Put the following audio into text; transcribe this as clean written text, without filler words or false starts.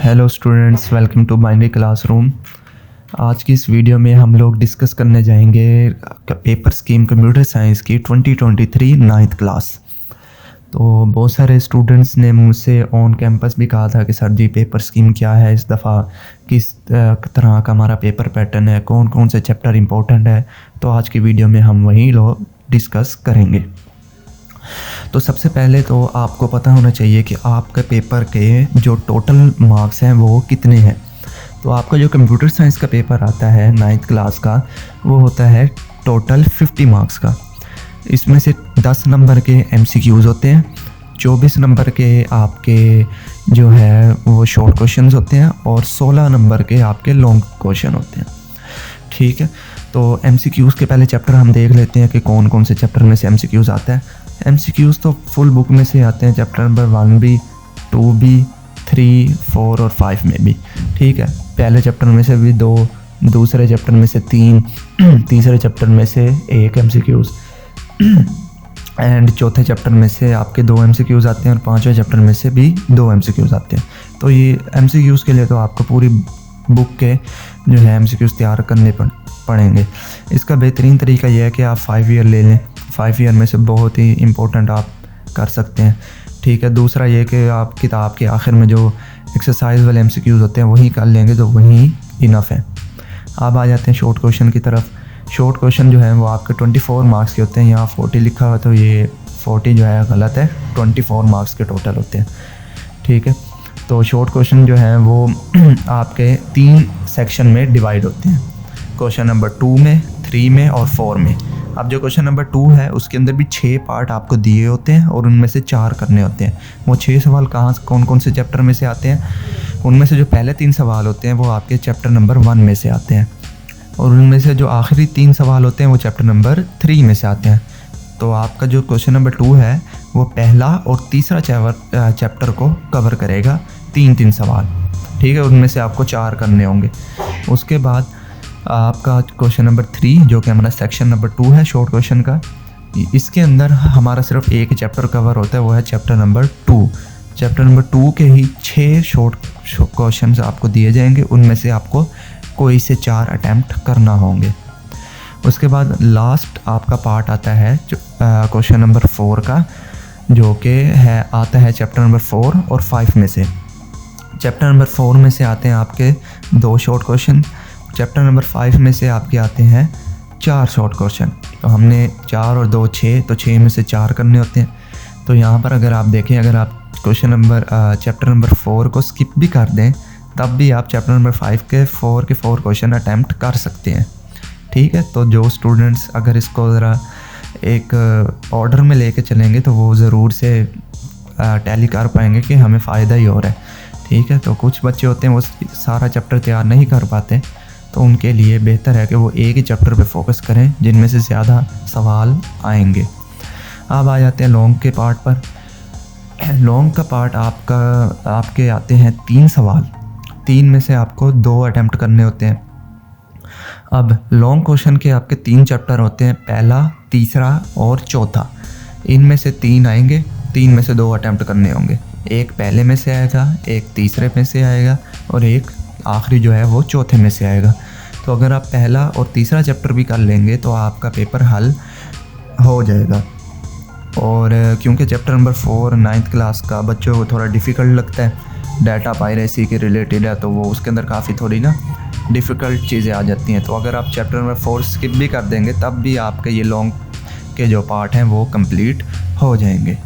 Hello students, welcome to binary classroom. आज की इस वीडियो में हम लोग डिस्कस करने जाएंगे पेपर स्कीम कंप्यूटर साइंस की 2023 नाइन्थ क्लास। तो बहुत सारे स्टूडेंट्स ने मुझसे ऑन कैंपस भी कहा था कि सर जी पेपर स्कीम क्या है इस दफ़ा, किस तरह का हमारा पेपर पैटर्न है, कौन कौन से चैप्टर इंपॉर्टेंट है। तो आज की वीडियो में हम वही लोग डिस्कस करेंगे। तो सबसे पहले तो आपको पता होना चाहिए कि आपके पेपर के जो टोटल मार्क्स हैं वो कितने हैं। तो आपका जो कंप्यूटर साइंस का पेपर आता है नाइन्थ क्लास का, वो होता है टोटल 50 मार्क्स का। इसमें से 10 नंबर के MCQs होते हैं, 24 नंबर के आपके जो है वो शॉर्ट क्वेश्चंस होते हैं और 16 नंबर के आपके लॉन्ग क्वेश्चन होते हैं। ठीक है, तो MCQs के पहले चैप्टर हम देख लेते हैं कि कौन कौन से चैप्टर में से MCQs आता है। MCQs तो फुल बुक में से आते हैं, चैप्टर नंबर 1B, 2B, 3, 4 और 5 में भी। ठीक है, पहले चैप्टर में से भी 2, दूसरे चैप्टर में से 3, तीसरे चैप्टर में से 1 MCQs एंड चौथे चैप्टर में से आपके 2 MCQs आते हैं और पांचवें चैप्टर में से भी 2 MCQs आते हैं। तो ये MCQs के लिए तो आपको पूरी बुक के जो है MCQs तैयार करने पड़ेंगे। इसका बेहतरीन तरीका यह है कि आप 5 ईयर ले लें, 5 ईयर में से बहुत ही इम्पोर्टेंट आप कर सकते हैं। ठीक है, दूसरा ये कि आप किताब के आखिर में जो एक्सरसाइज वाले MCQs होते हैं वही कर लेंगे तो वही इनफ है। अब आ जाते हैं शॉर्ट क्वेश्चन की तरफ। शॉर्ट क्वेश्चन जो है वो आपके 24 मार्क्स के होते हैं। यहाँ 40 लिखा हुआ तो ये 40 जो है गलत है, 24 मार्क्स के टोटल होते हैं। ठीक है, तो शॉर्ट क्वेश्चन जो है वो आपके 3 सेक्शन में डिवाइड होते हैं, क्वेश्चन नंबर 2 में, 3 में और 4 में। अब जो क्वेश्चन नंबर 2 है उसके अंदर भी 6 पार्ट आपको दिए होते हैं और उनमें से 4 करने होते हैं। वो 6 सवाल कौन कौन से चैप्टर में से आते हैं, उनमें से जो पहले 3 सवाल होते हैं वो आपके चैप्टर नंबर 1 में से आते हैं और उनमें से जो आखिरी 3 सवाल होते हैं वो चैप्टर नंबर 3 में से आते हैं। तो आपका जो क्वेश्चन नंबर 2 है वो पहला और तीसरा चैप्टर को कवर करेगा, 3 सवाल। ठीक है, उनमें से आपको 4 करने होंगे। उसके बाद आपका क्वेश्चन नंबर 3 जो कि हमारा सेक्शन नंबर 2 है शॉर्ट क्वेश्चन का, इसके अंदर हमारा सिर्फ एक चैप्टर कवर होता है, वो है चैप्टर नंबर 2। चैप्टर नंबर 2 के ही 6 शॉर्ट क्वेश्चन आपको दिए जाएंगे, उनमें से आपको कोई से 4 अटैम्प्ट करना होंगे। उसके बाद लास्ट आपका पार्ट आता है क्वेश्चन नंबर 4 का, जो कि आता है चैप्टर नंबर 4 और 5 में से। चैप्टर नंबर 4 में से आते हैं आपके 2 शॉर्ट क्वेश्चन, चैप्टर नंबर 5 में से आपके आते हैं 4 शॉर्ट क्वेश्चन। तो हमने 4 और 2 6, तो 6 में से 4 करने होते हैं। तो यहाँ पर अगर आप देखें, अगर आप चैप्टर नंबर 4 को स्किप भी कर दें तब भी आप चैप्टर नंबर 5 के 4 क्वेश्चन अटैम्प्ट कर सकते हैं। ठीक है, तो जो स्टूडेंट्स अगर इसको ज़रा एक ऑर्डर में लेके चलेंगे तो वो ज़रूर से टैली कर पाएंगे कि हमें फ़ायदा ही हो रहा है। ठीक है, तो कुछ बच्चे होते हैं वो सारा चैप्टर तैयार नहीं कर पाते, तो उनके लिए बेहतर है कि वो एक ही चैप्टर पे फोकस करें जिनमें से ज़्यादा सवाल आएंगे। अब आ जाते हैं लॉन्ग के पार्ट पर। लॉन्ग का पार्ट आपके आते हैं 3 सवाल, 3 में से आपको 2 अटैम्प्ट करने होते हैं। अब लॉन्ग क्वेश्चन के आपके 3 चैप्टर होते हैं, पहला, तीसरा और चौथा। इनमें से 3 आएंगे, 3 में से 2 अटैम्प्ट करने होंगे। एक पहले में से आएगा, एक तीसरे में से आएगा और एक आखिरी जो है वो चौथे में से आएगा। तो अगर आप पहला और तीसरा चैप्टर भी कर लेंगे तो आपका पेपर हल हो जाएगा। और क्योंकि चैप्टर नंबर 4 9th क्लास का बच्चों को थोड़ा डिफ़िकल्ट लगता है, डाटा पायरेसी के रिलेटेड है, तो वो उसके अंदर काफ़ी थोड़ी ना डिफ़िकल्ट चीज़ें आ जाती हैं। तो अगर आप चैप्टर नंबर 4 स्किप भी कर देंगे तब भी आपके ये लॉन्ग के जो पार्ट हैं वो कंप्लीट हो जाएंगे।